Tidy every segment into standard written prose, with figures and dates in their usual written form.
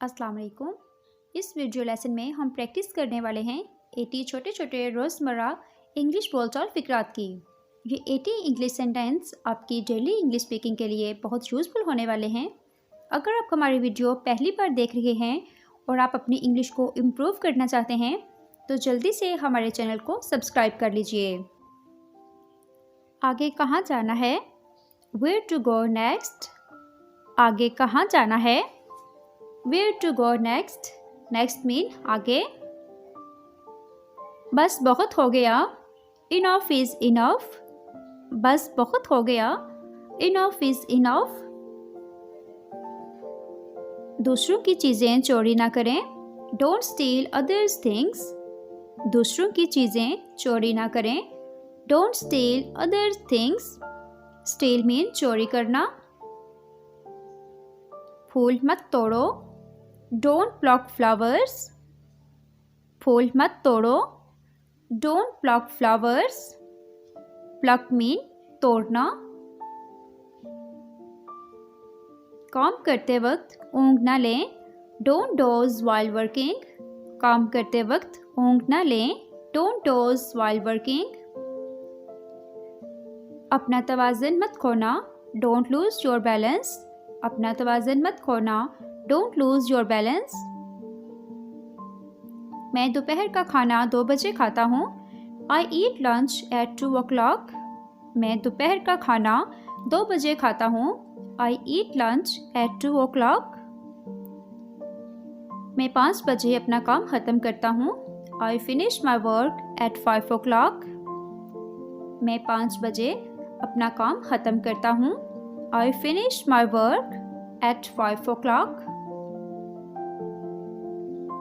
अस्सलाम वालेकुम। इस वीडियो लेसन में हम प्रैक्टिस करने वाले हैं 80 छोटे छोटे रोज़मर्रा इंग्लिश बोलचाल फ़िक्रात की। ये 80 इंग्लिश सेंटेंस आपकी डेली इंग्लिश स्पीकिंग के लिए बहुत यूज़फुल होने वाले हैं। अगर आप हमारी वीडियो पहली बार देख रहे हैं और आप अपनी इंग्लिश को इम्प्रूव करना चाहते हैं तो जल्दी से हमारे चैनल को सब्सक्राइब कर लीजिए। आगे कहाँ जाना है? Where to go next? आगे कहाँ जाना है? Where to go next? Next mean आगे। बस बहुत हो गया। Enough is enough. बस बहुत हो गया। Enough is enough. दूसरों की चीज़ें चोरी ना करें। Don't steal others' things. दूसरों की चीज़ें चोरी ना करें। Don't steal others' things. Steal mean चोरी करना। फूल मत तोड़ो। Don't pluck flowers. फूल मत तोड़ो। Don't pluck flowers. Pluck mean तोड़ना। काम करते वक्त ऊँघ ना लें। Don't doze while working. काम करते वक्त ऊँघ ना लें। Don't doze while working. अपना तवाज़ुन मत खोना। Don't lose your balance. अपना तवाज़ुन मत खोना। Don't lose your balance. मैं दोपहर का खाना 2 बजे खाता हूँ। I eat lunch at 2 o'clock. मैं दोपहर का खाना 2 बजे खाता हूँ। I eat lunch at 2 o'clock. मैं 5 बजे अपना काम ख़त्म करता हूँ। I finish my work at 5 o'clock. मैं 5 बजे अपना काम ख़त्म करता हूँ। I finish my work at 5 o'clock.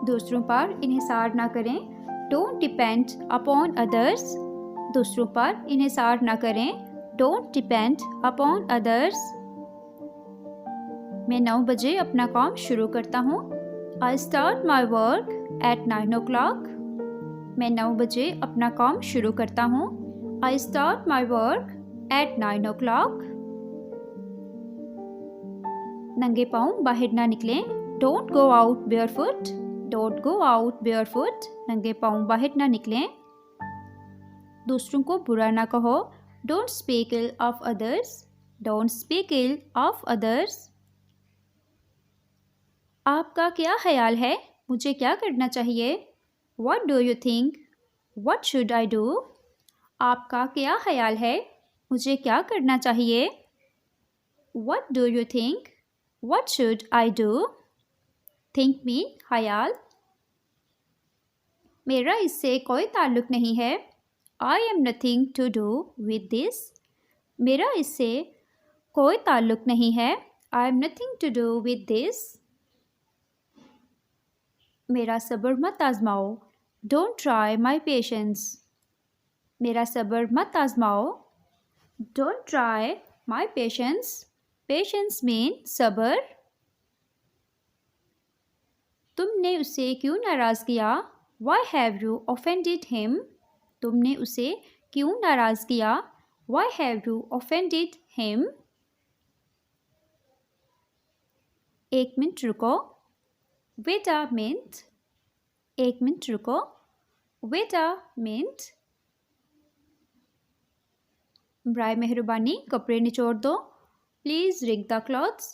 दूसरों पर इन्हिसार ना करें। Don't depend upon others. दूसरों पर इन्हिसार ना करें। Don't depend upon others. मैं 9 बजे अपना काम शुरू करता हूँ। I start my work at 9 o'clock. मैं 9 बजे अपना काम शुरू करता हूँ। I start my work at 9 o'clock. नंगे पाँव बाहर ना निकलें। Don't go out barefoot. Don't go out barefoot. नंगे पाँव बाहर ना निकलें। दूसरों को बुरा ना कहो। Don't speak ill of others. Don't speak ill of others. आपका क्या ख्याल है? मुझे क्या करना चाहिए? What do you think? What should I do? आपका क्या ख्याल है? मुझे क्या करना चाहिए? What do you think? What should I do? Think mean ख्याल। मेरा इससे कोई ताल्लुक़ नहीं है। I am nothing to do with this. मेरा इससे कोई ताल्लुक़ नहीं है। I am nothing to do with this. मेरा सब्र मत आज़माओ। Don't try my patience. मेरा सब्र मत आज़माओ। Don't try my patience. Patience mean सब्र। तुमने उसे क्यों नाराज़ किया? Why have you offended him? तुमने उसे क्यों नाराज़ किया? Why have you offended him? एक मिनट रुको। Wait a minute. एक मिनट रुको। Wait a minute. बराए मेहरबानी कपड़े निचोड़ दो। Please wring the clothes.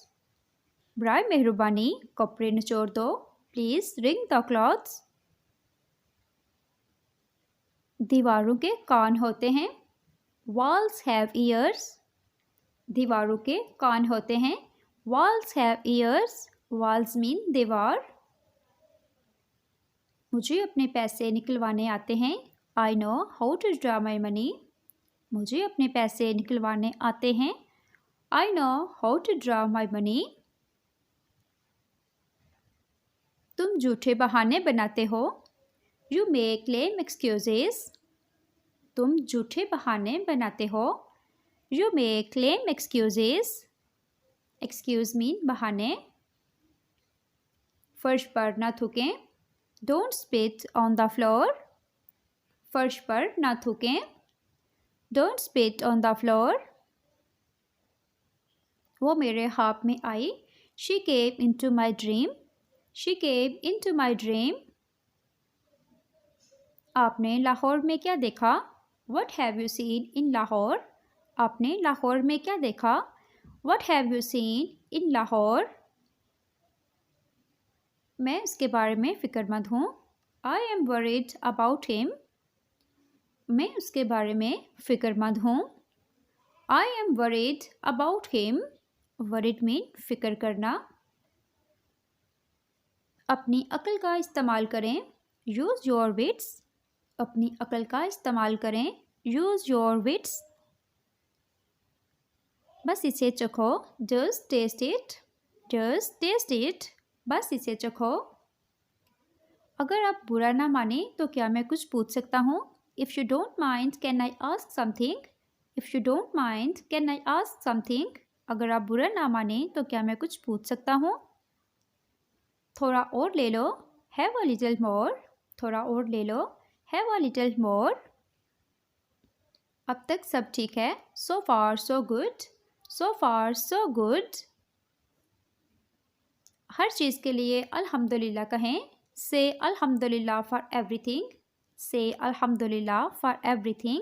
बराए मेहरबानी कपड़े निचोड़ दो। Please wring the clothes. दीवारों के कान होते हैं। Walls have ears. दीवारों के कान होते हैं। Walls have ears. Walls mean दीवार। मुझे अपने पैसे निकलवाने आते हैं। I know how to draw my money. मुझे अपने पैसे निकलवाने आते हैं। I know how to draw my money. तुम झूठे बहाने बनाते हो। You make lame excuses. तुम झूठे बहाने बनाते हो। You make lame excuses. Excuse mean बहाने। फर्श पर ना थूकें। Don't spit on the floor. फर्श पर ना थूकें। Don't spit on the floor. वो मेरे ख्वाब में आई। She came into my dream. She came into my dream. आपने लाहौर में क्या देखा? What have you seen in Lahore? आपने लाहौर में क्या देखा? What have you seen in Lahore? मैं उसके बारे में फ़िक्रमंद हूँ. I am worried about him. मैं उसके बारे में फ़िक्रमंद हूँ. I am worried about him. Worried mean फ़िक्र करना. अपनी अक्ल का इस्तेमाल करें. Use your wits. अपनी अक्ल का इस्तेमाल करें. Use your wits. बस इसे चखो. Just taste it. Just taste it. बस इसे चखो. अगर आप बुरा ना माने तो क्या मैं कुछ पूछ सकता हूँ? If you don't mind, can I ask something? If you don't mind, can I ask something? अगर आप बुरा ना माने तो क्या मैं कुछ पूछ सकता हूँ? थोड़ा और ले लो. Have a little more. थोड़ा और ले लो. Have a little more. अब तक सब ठीक है. So far so good. So far so good. हर चीज़ के लिए अल्हम्दुलिल्लाह कहें. Say अल्हम्दुलिल्लाह for everything. Say अल्हम्दुलिल्लाह for everything.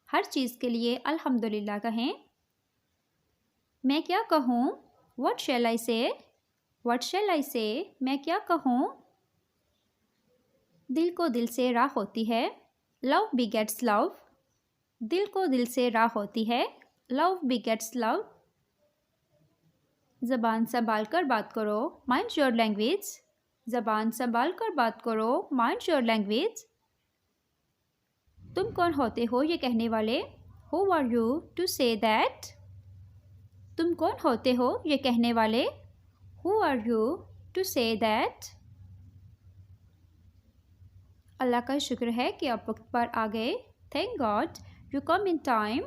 हर चीज़ के लिए अल्हम्दुलिल्लाह कहें. मैं क्या कहूँ? What shall I say? What shall I say? मैं क्या कहूँ? दिल को दिल से राह होती है. Love begets love. दिल को दिल से राह होती है. Love begets love. ज़बान संभाल कर बात करो. Mind your language. ज़बान संभाल कर बात करो. Mind your language. तुम कौन होते हो ये कहने वाले? Who are you to say that? तुम कौन होते हो ये कहने वाले? Who are you to say that? अल्लाह का शुक्र है कि आप वक्त पर आ गए. Thank God you come in time.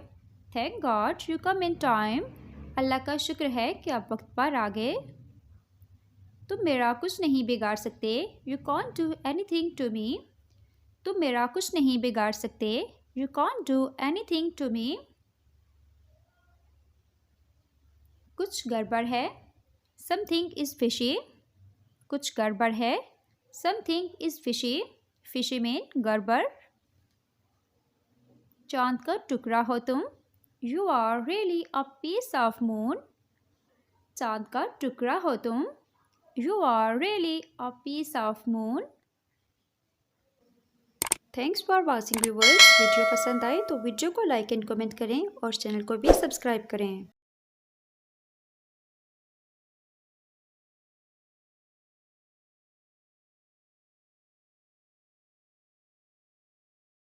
Thank God you come in time. अल्लाह का शुक्र है कि आप वक्त पर आ गए. तुम मेरा कुछ नहीं बिगाड़ सकते. You can't do anything to me. तुम मेरा कुछ नहीं बिगाड़ सकते. You can't do anything to me. कुछ गड़बड़ है. Something is fishy. कुछ गड़बड़ है. Something is fishy. Fishy mean गड़बड़. चांद का टुकड़ा हो तुम. You are really a piece of moon. चांद का टुकड़ा हो तुम. You are really a piece of moon. Thanks for watching viewers. Video पसंद आए तो वीडियो को लाइक एंड कमेंट करें और चैनल को भी सब्सक्राइब करें.